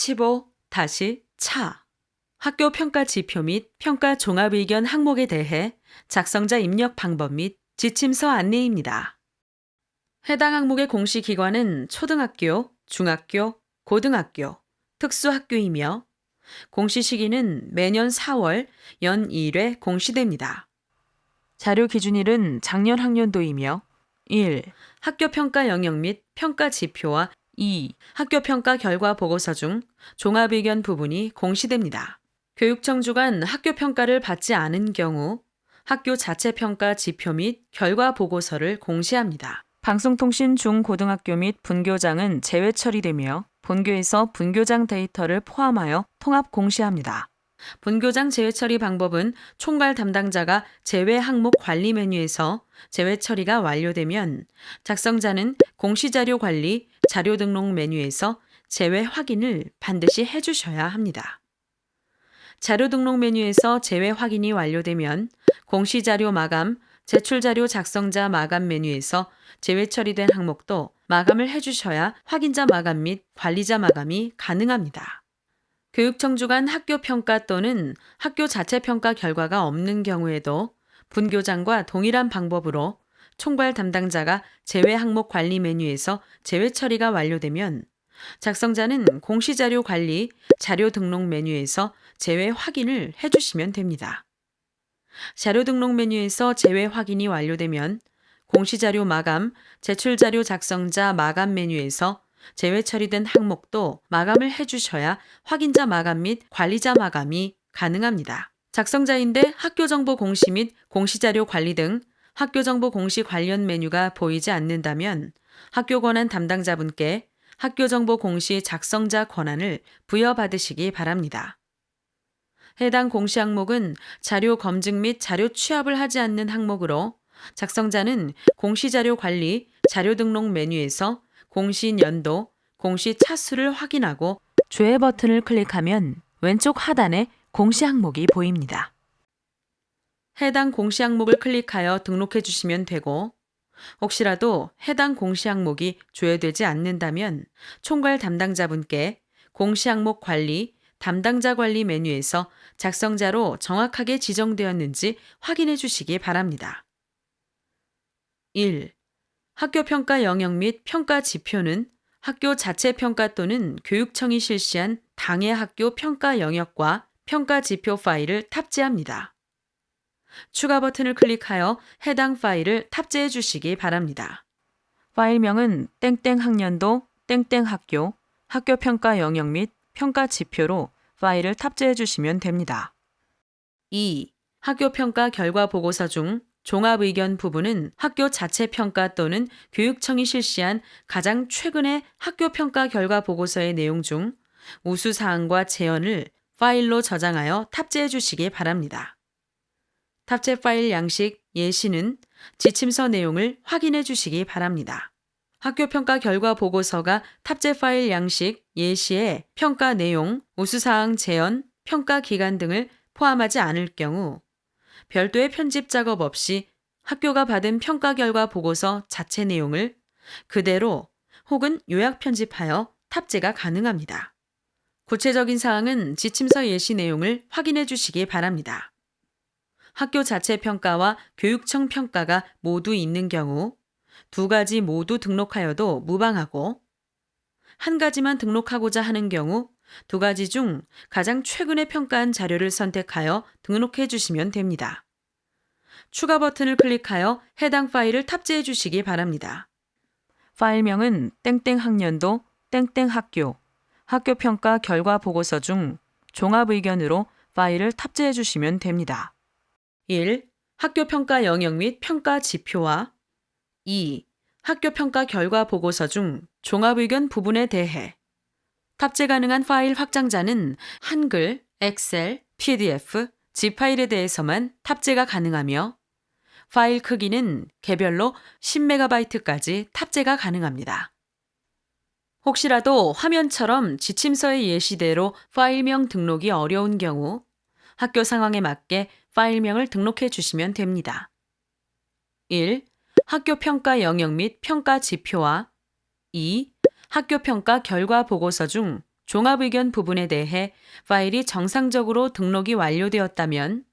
15. 다시 차. 학교 평가 지표 및 평가 종합 의견 항목에 대해 작성자 입력 방법 및 지침서 안내입니다. 해당 항목의 공시 기관은 초등학교, 중학교, 고등학교, 특수학교이며 공시 시기는 매년 4월 연 2회 공시됩니다. 자료 기준일은 작년 학년도이며 1. 학교 평가 영역 및 평가 지표와 2. 학교 평가 결과 보고서 중 종합 의견 부분이 공시됩니다. 교육청 주관 학교 평가를 받지 않은 경우 학교 자체 평가 지표 및 결과 보고서를 공시합니다. 방송통신 중고등학교 및 분교장은 제외 처리되며 본교에서 분교장 데이터를 포함하여 통합 공시합니다. 분교장 제외 처리 방법은 총괄 담당자가 제외 항목 관리 메뉴에서 제외 처리가 완료되면 작성자는 공시자료 관리 자료 등록 메뉴에서 제외 확인을 반드시 해주셔야 합니다. 자료 등록 메뉴에서 제외 확인이 완료되면 공시자료 마감, 제출자료 작성자 마감 메뉴에서 제외 처리된 항목도 마감을 해주셔야 확인자 마감 및 관리자 마감이 가능합니다. 교육청 주관 학교 평가 또는 학교 자체 평가 결과가 없는 경우에도 분교장과 동일한 방법으로 총괄 담당자가 제외 항목 관리 메뉴에서 제외 처리가 완료되면 작성자는 공시자료 관리 자료 등록 메뉴에서 제외 확인을 해주시면 됩니다. 자료 등록 메뉴에서 제외 확인이 완료되면 공시자료 마감, 제출자료 작성자 마감 메뉴에서 제외 처리된 항목도 마감을 해주셔야 확인자 마감 및 관리자 마감이 가능합니다. 작성자인데 학교정보 공시 및 공시자료 관리 등 학교정보 공시 관련 메뉴가 보이지 않는다면 학교 권한 담당자분께 학교정보 공시 작성자 권한을 부여받으시기 바랍니다. 해당 공시 항목은 자료 검증 및 자료 취합을 하지 않는 항목으로 작성자는 공시자료 관리 자료 등록 메뉴에서 공시 연도, 공시 차수를 확인하고 조회 버튼을 클릭하면 왼쪽 하단에 공시 항목이 보입니다. 해당 공시 항목을 클릭하여 등록해 주시면 되고 혹시라도 해당 공시 항목이 조회되지 않는다면 총괄 담당자분께 공시 항목 관리, 담당자 관리 메뉴에서 작성자로 정확하게 지정되었는지 확인해 주시기 바랍니다. 1. 학교 평가 영역 및 평가 지표는 학교 자체 평가 또는 교육청이 실시한 당해 학교 평가 영역과 평가 지표 파일을 탑재합니다. 추가 버튼을 클릭하여 해당 파일을 탑재해 주시기 바랍니다. 파일명은 땡땡 학년도 땡땡 학교 학교 평가 영역 및 평가 지표로 파일을 탑재해 주시면 됩니다. 2. 학교 평가 결과 보고서 중 종합 의견 부분은 학교 자체 평가 또는 교육청이 실시한 가장 최근의 학교 평가 결과 보고서의 내용 중 우수 사항과 제언을 파일로 저장하여 탑재해 주시기 바랍니다. 탑재 파일 양식 예시는 지침서 내용을 확인해 주시기 바랍니다. 학교 평가 결과 보고서가 탑재 파일 양식 예시에 평가 내용, 우수사항 제언, 평가 기간 등을 포함하지 않을 경우 별도의 편집 작업 없이 학교가 받은 평가 결과 보고서 자체 내용을 그대로 혹은 요약 편집하여 탑재가 가능합니다. 구체적인 사항은 지침서 예시 내용을 확인해 주시기 바랍니다. 학교 자체 평가와 교육청 평가가 모두 있는 경우 두 가지 모두 등록하여도 무방하고 한 가지만 등록하고자 하는 경우 두 가지 중 가장 최근에 평가한 자료를 선택하여 등록해 주시면 됩니다. 추가 버튼을 클릭하여 해당 파일을 탑재해 주시기 바랍니다. 파일명은 땡땡 학년도 땡땡 학교 학교 평가 결과 보고서 중 종합 의견으로 파일을 탑재해 주시면 됩니다. 1. 학교 평가 영역 및 평가 지표와 2. 학교 평가 결과 보고서 중 종합 의견 부분에 대해 탑재 가능한 파일 확장자는 한글, 엑셀, PDF, zip 파일에 대해서만 탑재가 가능하며 파일 크기는 개별로 10MB까지 탑재가 가능합니다. 혹시라도 화면처럼 지침서의 예시대로 파일명 등록이 어려운 경우 학교 상황에 맞게 파일명을 등록해 주시면 됩니다. 1. 학교 평가 영역 및 평가 지표와 2. 학교 평가 결과 보고서 중 종합의견 부분에 대해 파일이 정상적으로 등록이 완료되었다면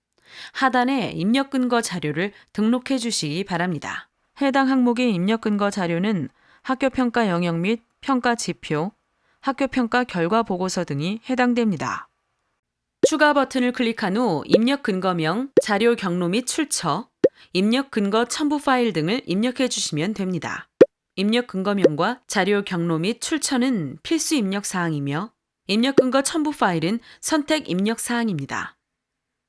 하단에 입력 근거 자료를 등록해 주시기 바랍니다. 해당 항목의 입력 근거 자료는 학교 평가 영역 및 평가 지표, 학교 평가 결과 보고서 등이 해당됩니다. 추가 버튼을 클릭한 후 입력 근거명, 자료 경로 및 출처, 입력 근거 첨부 파일 등을 입력해 주시면 됩니다. 입력 근거명과 자료 경로 및 출처는 필수 입력 사항이며 입력 근거 첨부 파일은 선택 입력 사항입니다.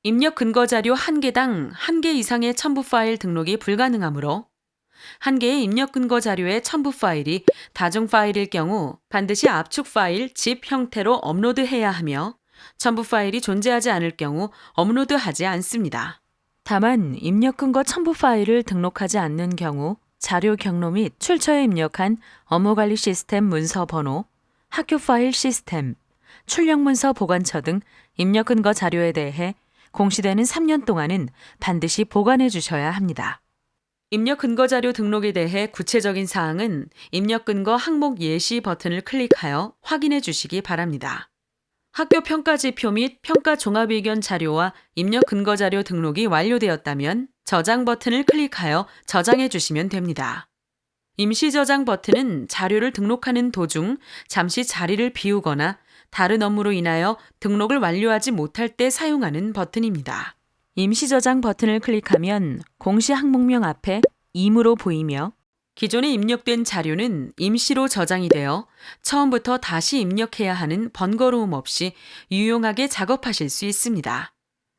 입력 근거 자료 1개당 1개 이상의 첨부 파일 등록이 불가능하므로 1개의 입력 근거 자료의 첨부 파일이 다중 파일일 경우 반드시 압축 파일 zip 형태로 업로드해야 하며 첨부 파일이 존재하지 않을 경우 업로드하지 않습니다. 다만 입력 근거 첨부 파일을 등록하지 않는 경우 자료 경로 및 출처에 입력한 업무관리 시스템 문서 번호, 학교 파일 시스템, 출력 문서 보관처 등 입력 근거 자료에 대해 공시되는 3년 동안은 반드시 보관해 주셔야 합니다. 입력 근거 자료 등록에 대해 구체적인 사항은 입력 근거 항목 예시 버튼을 클릭하여 확인해 주시기 바랍니다. 학교 평가 지표 및 평가 종합 의견 자료와 입력 근거 자료 등록이 완료되었다면 저장 버튼을 클릭하여 저장해 주시면 됩니다. 임시 저장 버튼은 자료를 등록하는 도중 잠시 자리를 비우거나 다른 업무로 인하여 등록을 완료하지 못할 때 사용하는 버튼입니다. 임시 저장 버튼을 클릭하면 공시 항목명 앞에 임으로 보이며 기존에 입력된 자료는 임시로 저장이 되어 처음부터 다시 입력해야 하는 번거로움 없이 유용하게 작업하실 수 있습니다.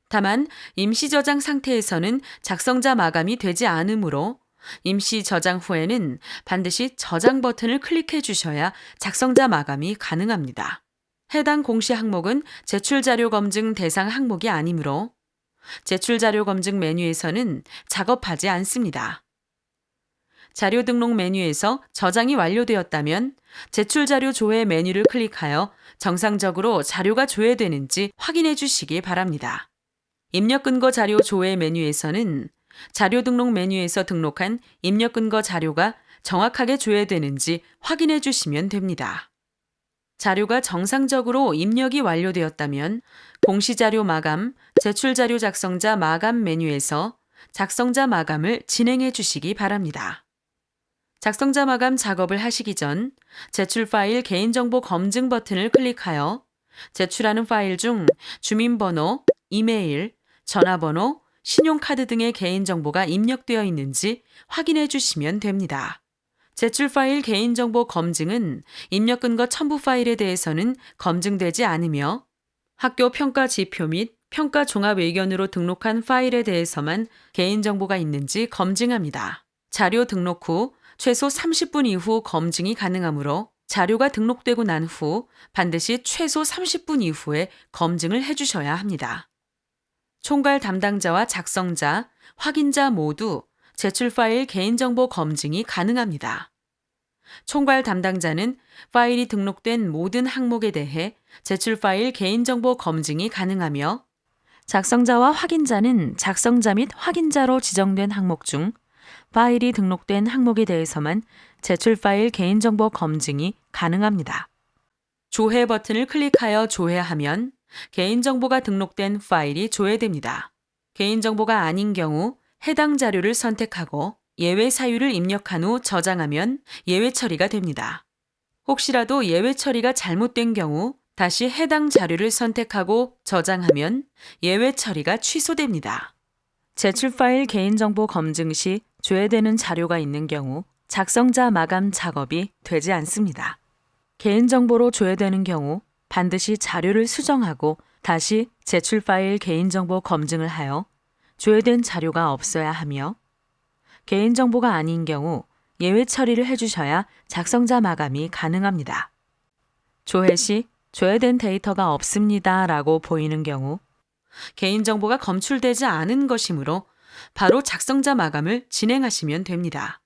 다만 임시 저장 상태에서는 작성자 마감이 되지 않으므로 임시 저장 후에는 반드시 저장 버튼을 클릭해 주셔야 작성자 마감이 가능합니다. 해당 공시 항목은 제출 자료 검증 대상 항목이 아니므로 제출 자료 검증 메뉴에서는 작업하지 않습니다. 자료 등록 메뉴에서 저장이 완료되었다면 제출 자료 조회 메뉴를 클릭하여 정상적으로 자료가 조회되는지 확인해 주시기 바랍니다. 입력 근거 자료 조회 메뉴에서는 자료 등록 메뉴에서 등록한 입력 근거 자료가 정확하게 조회되는지 확인해 주시면 됩니다. 자료가 정상적으로 입력이 완료되었다면 공시자료 마감, 제출자료 작성자 마감 메뉴에서 작성자 마감을 진행해 주시기 바랍니다. 작성자 마감 작업을 하시기 전 제출 파일 개인정보 검증 버튼을 클릭하여 제출하는 파일 중 주민번호, 이메일, 전화번호, 신용카드 등의 개인정보가 입력되어 있는지 확인해 주시면 됩니다. 제출 파일 개인정보 검증은 입력 근거 첨부 파일에 대해서는 검증되지 않으며 학교 평가 지표 및 평가 종합 의견으로 등록한 파일에 대해서만 개인정보가 있는지 검증합니다. 자료 등록 후 최소 30분 이후 검증이 가능하므로 자료가 등록되고 난 후 반드시 최소 30분 이후에 검증을 해주셔야 합니다. 총괄 담당자와 작성자, 확인자 모두 제출 파일 개인정보 검증이 가능합니다. 총괄 담당자는 파일이 등록된 모든 항목에 대해 제출 파일 개인정보 검증이 가능하며 작성자와 확인자는 작성자 및 확인자로 지정된 항목 중 파일이 등록된 항목에 대해서만 제출 파일 개인정보 검증이 가능합니다. 조회 버튼을 클릭하여 조회하면 개인정보가 등록된 파일이 조회됩니다. 개인정보가 아닌 경우 해당 자료를 선택하고 예외 사유를 입력한 후 저장하면 예외 처리가 됩니다. 혹시라도 예외 처리가 잘못된 경우 다시 해당 자료를 선택하고 저장하면 예외 처리가 취소됩니다. 제출 파일 개인정보 검증 시 조회되는 자료가 있는 경우 작성자 마감 작업이 되지 않습니다. 개인정보로 조회되는 경우 반드시 자료를 수정하고 다시 제출 파일 개인정보 검증을 하여 조회된 자료가 없어야 하며 개인정보가 아닌 경우 예외 처리를 해주셔야 작성자 마감이 가능합니다. 조회 시 조회된 데이터가 없습니다 라고 보이는 경우 개인정보가 검출되지 않은 것이므로 바로 작성자 마감을 진행하시면 됩니다.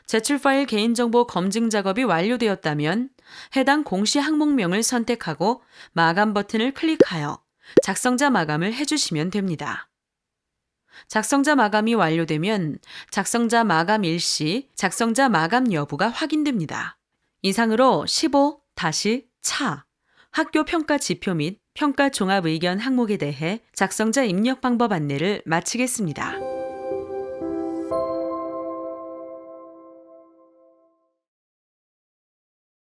제출 파일 개인정보 검증 작업이 완료되었다면 해당 공시 항목명을 선택하고 마감 버튼을 클릭하여 작성자 마감을 해주시면 됩니다. 작성자 마감이 완료되면 작성자 마감 일시, 작성자 마감 여부가 확인됩니다. 이상으로 15-7 차, 학교 평가 지표 및 평가 종합 의견 항목에 대해 작성자 입력 방법 안내를 마치겠습니다.